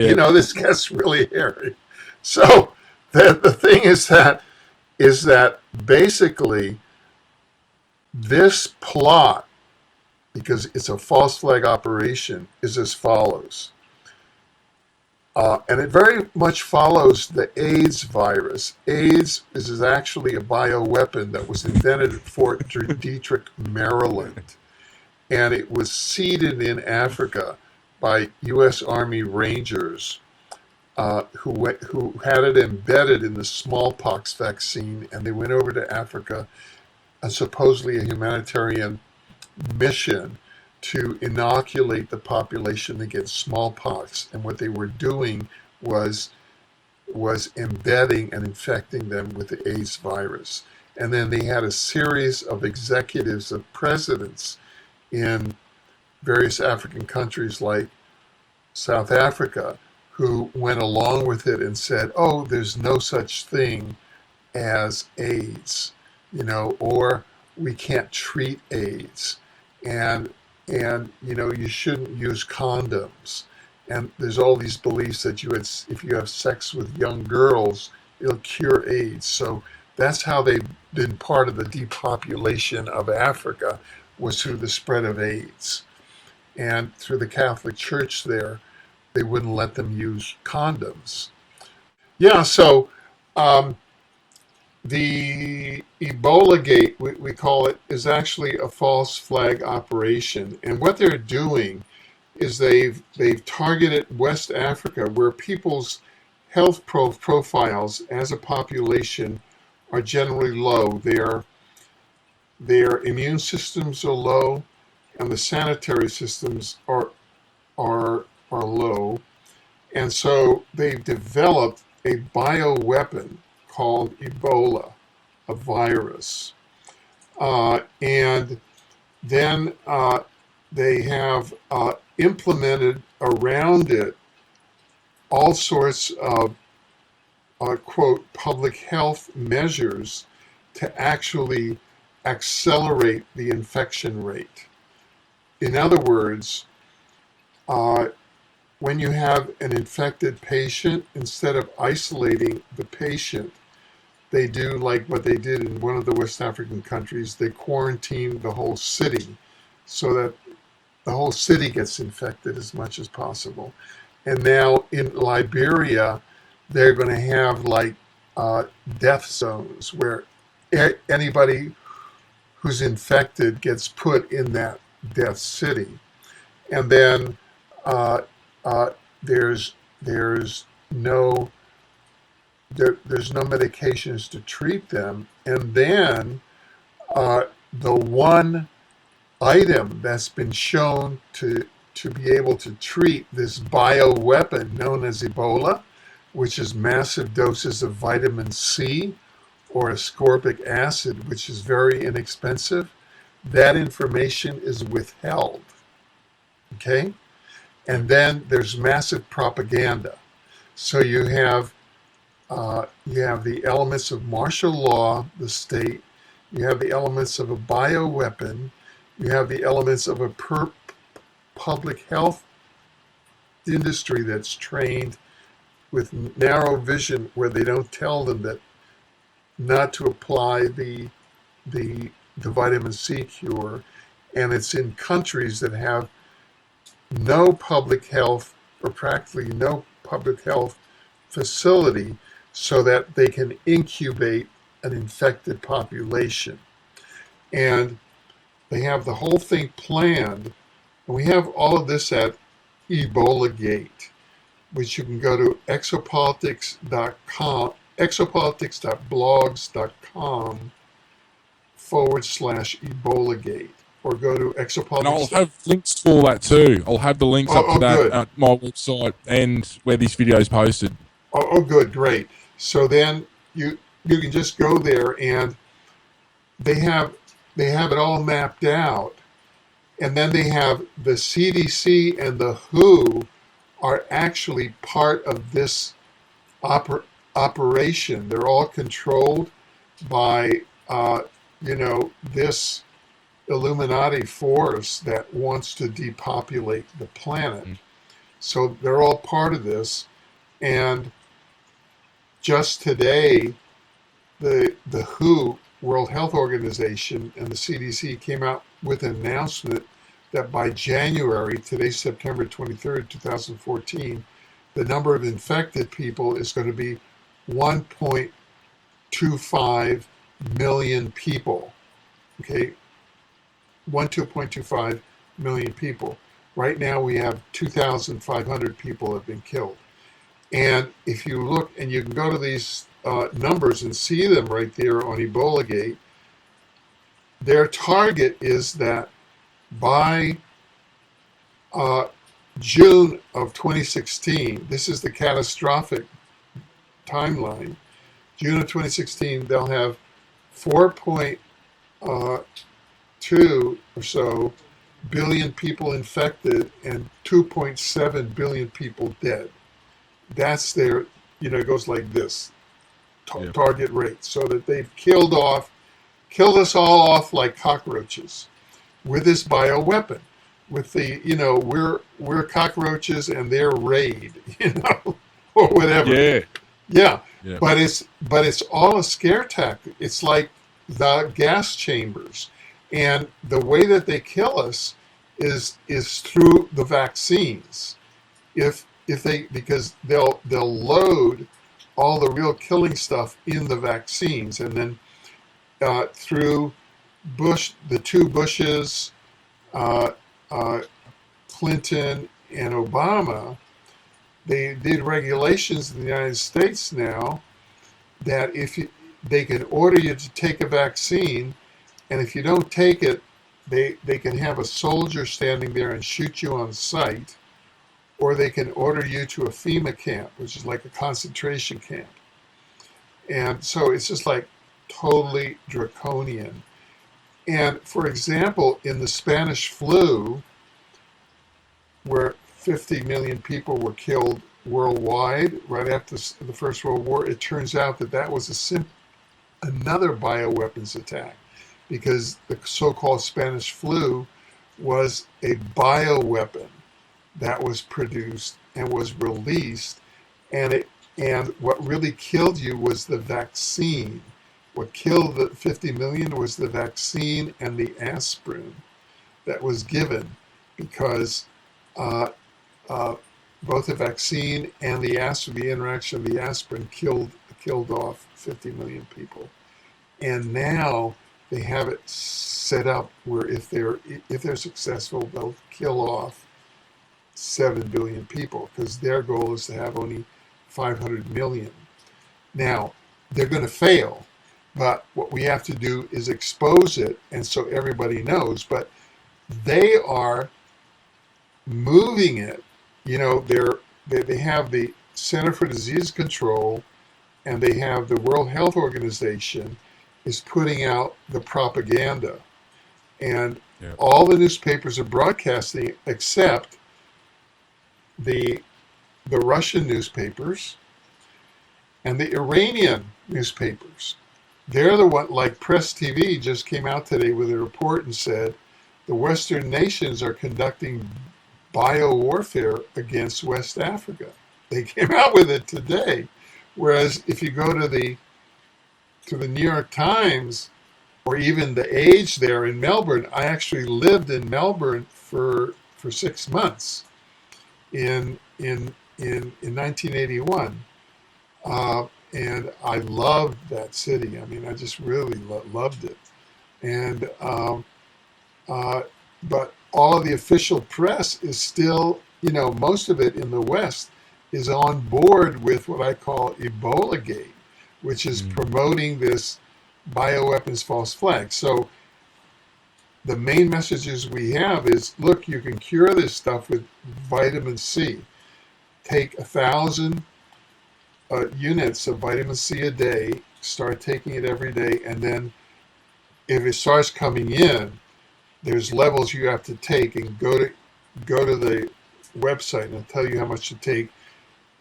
you know, this gets really hairy. So the thing is that basically this plot, because it's a false flag operation, is as follows. And it very much follows the AIDS virus. AIDS is actually a bioweapon that was invented at Fort Detrick, Maryland. And it was seeded in Africa by U.S. Army Rangers who had it embedded in the smallpox vaccine. And they went over to Africa, supposedly a humanitarian mission, to inoculate the population against smallpox. And what they were doing was embedding and infecting them with the AIDS virus. And then they had a series of executives of presidents in various African countries like South Africa who went along with it and said, oh, there's no such thing as AIDS, you know, or we can't treat AIDS. And you know, you shouldn't use condoms. And there's all these beliefs that if you have sex with young girls, it'll cure AIDS. So that's how they've been part of the depopulation of Africa, was through the spread of AIDS. And through the Catholic Church there, they wouldn't let them use condoms. Yeah, so the Ebolagate, we call it, is actually a false flag operation. And what they're doing is they've targeted West Africa, where people's health profiles as a population are generally low. Their immune systems are low, and the sanitary systems are low. And so they've developed a bioweapon called Ebola, a virus. And then they have implemented around it all sorts of, quote, public health measures to actually accelerate the infection rate. In other words, when you have an infected patient, instead of isolating the patient, they do like what they did in one of the West African countries. They quarantine the whole city so that the whole city gets infected as much as possible. And now in Liberia, they're going to have like death zones where anybody who's infected gets put in that death city. And then there's no medications to treat them. And then the one item that's been shown to be able to treat this bioweapon known as Ebola, which is massive doses of vitamin C or ascorbic acid, which is very inexpensive, that information is withheld. Okay? And then there's massive propaganda. So you have the elements of martial law, the state. You have the elements of a bioweapon. You have the elements of a public health industry that's trained with narrow vision, where they don't tell them that not to apply the vitamin C cure. And it's in countries that have no public health, or practically no public health facility, so that they can incubate an infected population. And they have the whole thing planned. And we have all of this at Ebolagate, which you can go to exopolitics.com, exopolitics.blogs.com/Ebolagate, or go to exopolitics. And I'll have links to all that too. I'll have the links up to that good. at my website and where this video is posted. Oh, good, great. So then you can just go there, and they have it all mapped out. And then they have the CDC and the WHO are actually part of this operation. They're all controlled by, this Illuminati force that wants to depopulate the planet. So they're all part of this. And just today, the WHO, World Health Organization, and the CDC came out with an announcement that by January, today's September 23rd, 2014, the number of infected people is going to be 1.25 million people. Okay, 2.25 million people. Right now we have 2,500 people have been killed. And if you look, and you can go to these numbers and see them right there on Ebolagate, their target is that by June of 2016, this is the catastrophic timeline, June of 2016, they'll have 4.2 or so billion people infected and 2.7 billion people dead. That's their, it goes like this, target rate, so that they've killed us all off like cockroaches with this bioweapon. With the, we're cockroaches and they're raid, or whatever. Yeah. But it's all a scare tactic. It's like the gas chambers, and the way that they kill us is through the vaccines. Because they'll load all the real killing stuff in the vaccines, and then through the two Bushes, Clinton and Obama, they did regulations in the United States now that they can order you to take a vaccine, and if you don't take it, they can have a soldier standing there and shoot you on sight, or they can order you to a FEMA camp, which is like a concentration camp. And so it's just like totally draconian. And for example, in the Spanish flu, where 50 million people were killed worldwide right after the First World War, it turns out that was another bioweapons attack, because the so-called Spanish flu was a bioweapon that was produced and was released, and what really killed you was the vaccine. What killed the 50 million was the vaccine and the aspirin that was given, because both the vaccine and the interaction of the aspirin killed off 50 million people. And now they have it set up where if they're successful, they'll kill off 7 billion people, because their goal is to have only 500 million. Now, they're going to fail, but what we have to do is expose it, and so everybody knows. But they are moving it. They have the Center for Disease Control, and they have the World Health Organization is putting out the propaganda, and all the newspapers are broadcasting except the Russian newspapers and the Iranian newspapers. They're the one, like Press TV just came out today with a report and said the Western nations are conducting biowarfare against West Africa. They came out with it today. Whereas if you go to the New York Times or even the Age there in Melbourne, I actually lived in Melbourne for 6 months in 1981. And I loved that city. I mean, I just really loved it. And but all of the official press is still, most of it in the West is on board with what I call Ebolagate, which is promoting this bioweapons false flag. So the main messages we have is, look, you can cure this stuff with vitamin C. Take 1,000 units of vitamin C a day, start taking it every day, and then if it starts coming in, there's levels you have to take, and go to the website and it'll tell you how much to take.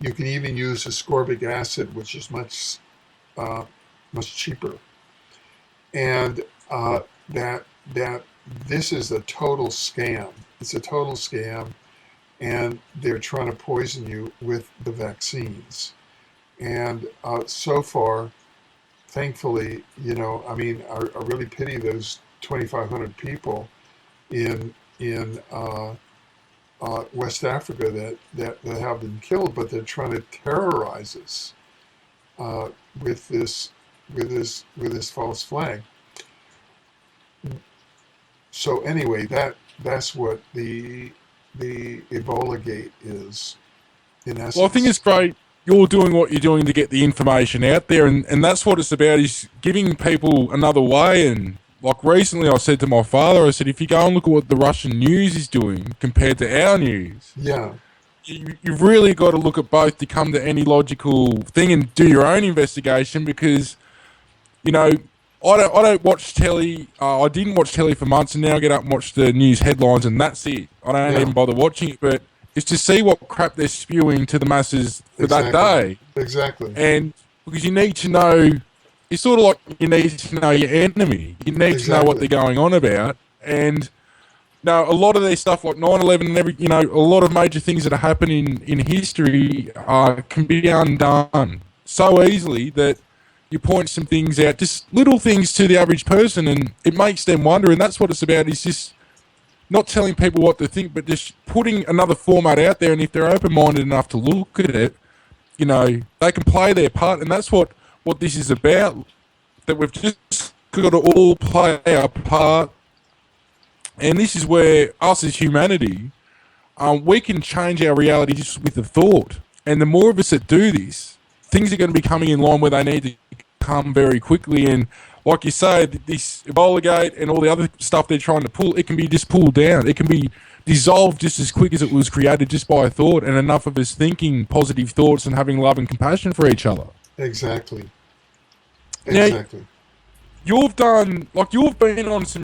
You can even use ascorbic acid, which is much cheaper. And that this is a total scam. It's a total scam, and they're trying to poison you with the vaccines. And so far, thankfully, I mean, I really pity those 2,500 people in West Africa that have been killed, but they're trying to terrorize us with this false flag. So anyway, that's what the Ebolagate is, in essence. Well, I think it's great you're doing what you're doing to get the information out there, and that's what it's about, is giving people another way. And like recently I said to my father, I said, if you go and look at what the Russian news is doing compared to our news, Yeah. you've really got to look at both to come to any logical thing and do your own investigation, because, I don't watch telly. I didn't watch telly for months, and now I get up and watch the news headlines, and that's it. I don't even bother watching it, but it's to see what crap they're spewing to the masses for that day. Exactly. And because you need to know, it's sort of like you need to know your enemy. You need to know what they're going on about. And a lot of their stuff, like 9/11 and a lot of major things that are happening in history can be undone so easily that you point some things out, just little things to the average person, and it makes them wonder. And that's what it's about, is just not telling people what to think, but just putting another format out there. And if they're open-minded enough to look at it, they can play their part. And that's what this is about, that we've just got to all play our part. And this is where us as humanity, we can change our reality just with a thought. And the more of us that do this, things are going to be coming in line where they need to come very quickly. And like you say, this Ebolagate and all the other stuff they're trying to pull, it can be just pulled down. It can be dissolved just as quick as it was created, just by a thought, and enough of us thinking positive thoughts and having love and compassion for each other. Exactly. Now, you've been on some